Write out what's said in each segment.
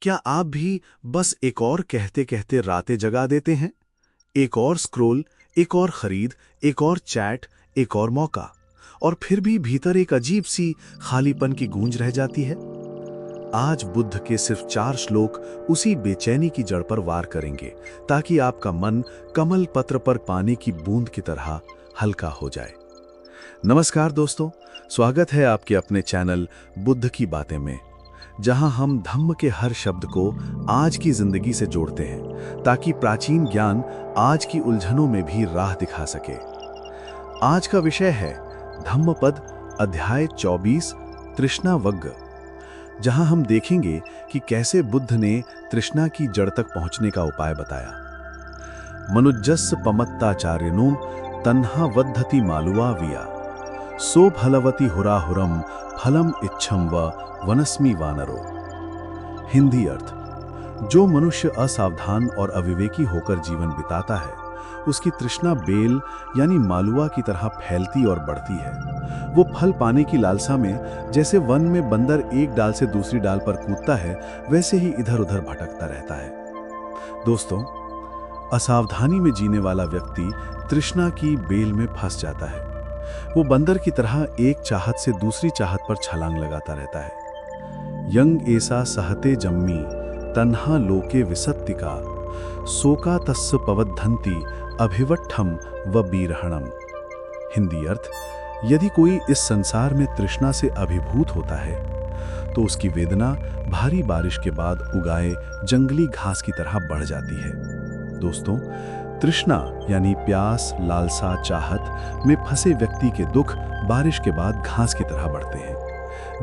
क्या आप भी बस एक और कहते कहते रातें जगा देते हैं? एक और स्क्रॉल, एक और खरीद, एक और चैट, एक और मौका, और फिर भी भीतर एक अजीब सी खालीपन की गूंज रह जाती है। आज बुद्ध के सिर्फ 4 श्लोक उसी बेचैनी की जड़ पर वार करेंगे, ताकि आपका मन कमल पत्र पर पानी की बूंद की तरह हल्का हो जाए। नमस्कार दोस्तों, स्वागत है आपके अपने चैनल बुद्ध की बातें में, जहां हम धम्म के हर शब्द को आज की जिंदगी से जोड़ते हैं, ताकि प्राचीन ज्ञान आज की उलझनों में भी राह दिखा सके। आज का विषय है धम्मपद अध्याय 24 तृष्णा वग्ग, जहां हम देखेंगे कि कैसे बुद्ध ने तृष्णा की जड़ तक पहुंचने का उपाय बताया। मनुजस्य पमत्ताचार्यनुम तन्हा वद्धति मालुवा विया सो फलवती हुराहुरम फलम इच्छम व वनस्मी वानरो। हिंदी अर्थ: जो मनुष्य असावधान और अविवेकी होकर जीवन बिताता है, उसकी तृष्णा बेल यानी मालुआ की तरह फैलती और बढ़ती है। वो फल पाने की लालसा में, जैसे वन में बंदर एक डाल से दूसरी डाल पर कूदता है, वैसे ही इधर उधर भटकता रहता है। दोस्तों, असावधानी में जीने वाला व्यक्ति तृष्णा की बेल में फंस जाता है। वो बंदर की तरह एक चाहत से दूसरी चाहत पर छलांग लगाता रहता है। यंग ऐसा सहते जम्मी तन्हा लोके विसत्तिका सोका तस्य पवद्धंती अभिवट्ठम व बीरहणम। हिंदी अर्थ: यदि कोई इस संसार में तृष्णा से अभिभूत होता है, तो उसकी वेदना भारी बारिश के बाद उगाए जंगली घास की तरह बढ़ जाती है। दोस्तों, तृष्णा यानी प्यास, लालसा, चाहत में फंसे व्यक्ति के दुख बारिश के बाद घास की तरह बढ़ते हैं।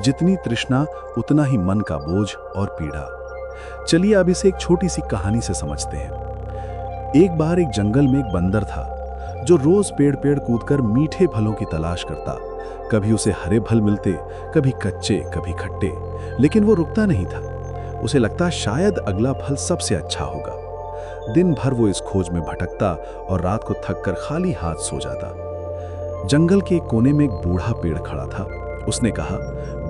जितनी तृष्णा, उतना ही मन का बोझ और पीड़ा। चलिए अब इसे एक छोटी सी कहानी से समझते हैं। एक बार एक जंगल में एक बंदर था, जो रोज पेड़ पेड़ कूदकर मीठे फलों की तलाश करता। कभी उसे हरे फल मिलते, कभी कच्चे, कभी खट्टे, लेकिन वो रुकता नहीं था। उसे लगता शायद अगला फल सबसे अच्छा होगा। दिन भर वो इस खोज में भटकता और रात को थककर खाली हाथ सो जाता। जंगल के कोने में एक बूढ़ा पेड़ खड़ा था। उसने कहा,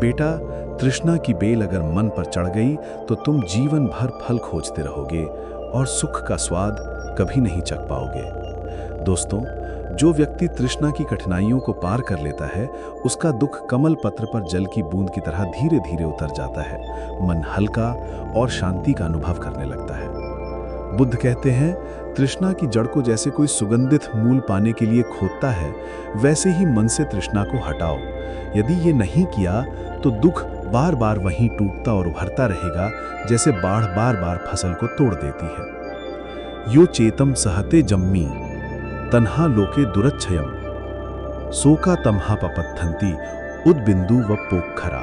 बेटा, तृष्णा की बेल अगर मन पर चढ़ गई तो तुम जीवन भर फल खोजते रहोगे और सुख का स्वाद कभी नहीं चख पाओगे। दोस्तों, जो व्यक्ति तृष्णा की कठिनाइयों को पार कर लेता है, उसका दुख कमल पत्र पर जल की बूंद की तरह धीरे धीरे उतर जाता है। मन हल्का और शांति का अनुभव करने लगता है। बुद्ध कहते हैं, तृष्णा की जड़ को जैसे कोई सुगंधित मूल पाने के लिए खोदता है, वैसे ही मन से तृष्णा को हटाओ। यदि ये नहीं किया तो दुख बार बार वहीं टूटता और उभरता रहेगा, जैसे बाढ़ बार बार फसल को तोड़ देती है। यो चेतम सहते जम्मी तन्हा लोके दुरच्छयम सोका तमहा पपत्थंती उद्बिंदु व पोखरा।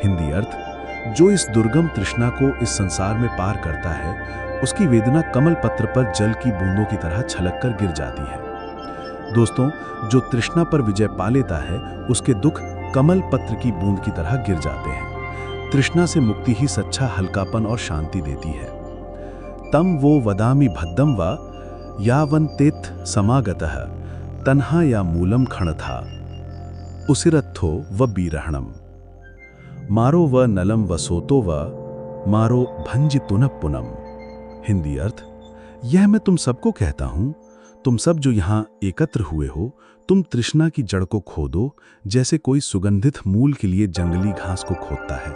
हिंदी अर्थ: जो इस दुर्गम तृष्णा को इस संसार में पार करता है, उसकी वेदना कमल पत्र पर जल की बूंदों की तरह छलक कर गिर जाती है। दोस्तों, जो तृष्णा पर विजय पा लेता है, उसके दुख कमल पत्र की बूंद की तरह गिर जाते हैं। तृष्णा से मुक्ति ही सच्चा हल्कापन और शांति देती है। तम वो वदामि भद्दम व यावन्तेत समागतः तन्हा या मूलम खणथा उसिरत्थो व बीरहणम मारो व नलम व सोतो व मारो भंजितुन पुनम। हिंदी अर्थ: यह मैं तुम सबको कहता हूं, तुम सब जो यहां एकत्र हुए हो, तुम तृष्णा की जड़ को खोदो, जैसे कोई सुगंधित मूल के लिए जंगली घास को खोदता है।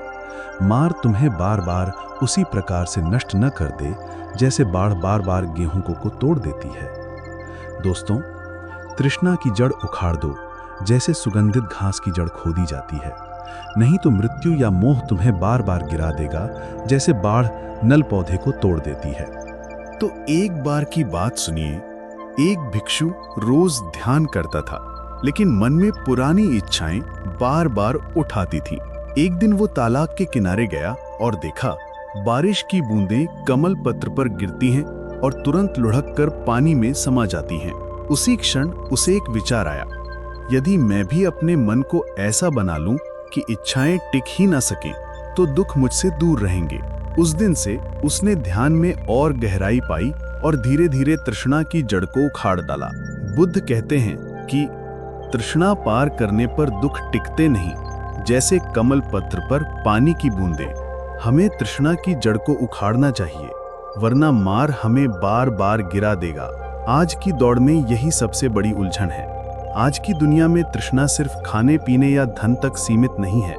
मार तुम्हें बार बार उसी प्रकार से नष्ट न कर दे, जैसे बाढ़ बार बार गेहूं को तोड़ देती है। दोस्तों, तृष्णा की जड़ उखाड़ दो, जैसे सुगंधित घास की जड़ खोदी जाती है। नहीं तो मृत्यु या मोह तुम्हें बार बार गिरा देगा, जैसे बाढ़ नल पौधे को तोड़ देती है। तो एक बार की बात सुनिए। एक भिक्षु रोज ध्यान करता था, लेकिन मन में पुरानी इच्छाएं बार बार उठाती थीं। एक दिन वो तालाब के किनारे गया और देखा, बारिश की बूंदें कमल पत्र पर गिरती हैं और तुरंत लुढ़क कर पानी में समा जाती हैं। उसी क्षण उसे एक विचार आया, यदि मैं भी अपने मन को ऐसा बना लूं कि इच्छाएं टिक ही ना सके, तो दुख मुझसे दूर रहेंगे। उस दिन से उसने ध्यान में और गहराई पाई और धीरे धीरे तृष्णा की जड़ को उखाड़ डाला। बुद्ध कहते हैं कि तृष्णा पार करने पर दुख टिकते नहीं, जैसे कमल पत्र पर पानी की बूंदें। हमें तृष्णा की जड़ को उखाड़ना चाहिए, वरना मार हमें बार बार गिरा देगा। आज की दौड़ में यही सबसे बड़ी उलझन है। आज की दुनिया में तृष्णा सिर्फ खाने पीने या धन तक सीमित नहीं है।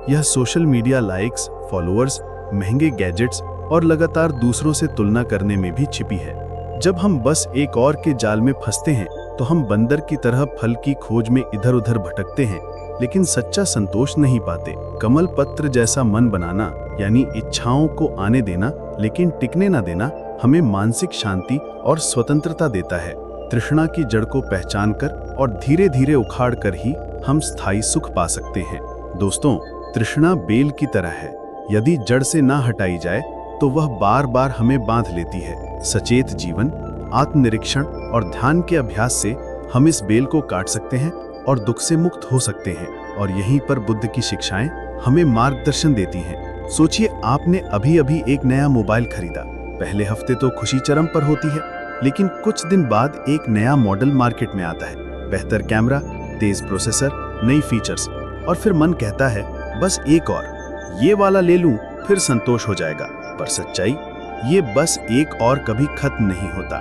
यह सोशल मीडिया लाइक्स, फॉलोअर्स, महंगे गैजेट्स और लगातार दूसरों से तुलना करने में भी छिपी है। जब हम बस एक और के जाल में फंसते हैं तो हम बंदर की तरह फल की खोज में इधर उधर भटकते हैं, लेकिन सच्चा संतोष नहीं पाते। कमल पत्र जैसा मन बनाना यानी इच्छाओं को आने देना लेकिन टिकने ना देना हमें मानसिक शांति और स्वतंत्रता देता है। तृष्णा की जड़ को पहचान कर और धीरे धीरे उखाड़ कर ही हम स्थायी सुख पा सकते हैं। दोस्तों, तृष्णा बेल की तरह है, यदि जड़ से ना हटाई जाए तो वह बार बार हमें बांध लेती है। सचेत जीवन, आत्मनिरीक्षण और ध्यान के अभ्यास से हम इस बेल को काट सकते हैं और दुख से मुक्त हो सकते हैं। और यहीं पर बुद्ध की शिक्षाएं हमें मार्गदर्शन देती हैं। सोचिए, आपने अभी अभी एक नया मोबाइल खरीदा। पहले हफ्ते तो खुशी चरम पर होती है, लेकिन कुछ दिन बाद एक नया मॉडल मार्केट में आता है। बेहतर कैमरा, तेज प्रोसेसर, नई फीचर्स, और फिर मन कहता है बस एक और, ये वाला ले लूं, फिर संतोष हो जाएगा। पर सच्चाई, ये बस एक और कभी खत्म नहीं होता।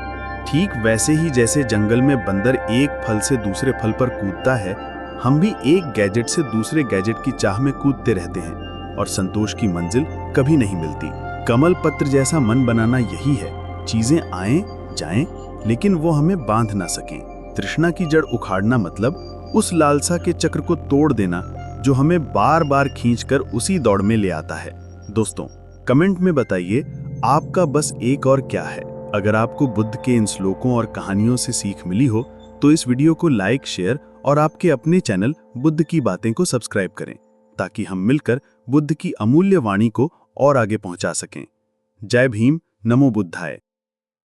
ठीक वैसे ही जैसे जंगल में बंदर एक फल से दूसरे फल पर कूदता है, हम भी एक गैजेट से दूसरे गैजेट की चाह में कूदते रहते हैं और संतोष की मंजिल कभी नहीं मिलती। कमल पत्र जैसा मन बनाना यही है, चीजें आएं जाएं लेकिन वो हमें बांध ना सकें। तृष्णा की जड़ उखाड़ना मतलब उस लालसा के चक्र को तोड़ देना जो हमें बार बार खींचकर उसी दौड़ में ले आता है। दोस्तों, कमेंट में बताइए आपका बस एक और क्या है। अगर आपको बुद्ध के इन श्लोकों और कहानियों से सीख मिली हो तो इस वीडियो को लाइक, शेयर और आपके अपने चैनल बुद्ध की बातें को सब्सक्राइब करें, ताकि हम मिलकर बुद्ध की अमूल्य वाणी को और आगे पहुंचा सकें। जय भीम, नमो बुद्धाय।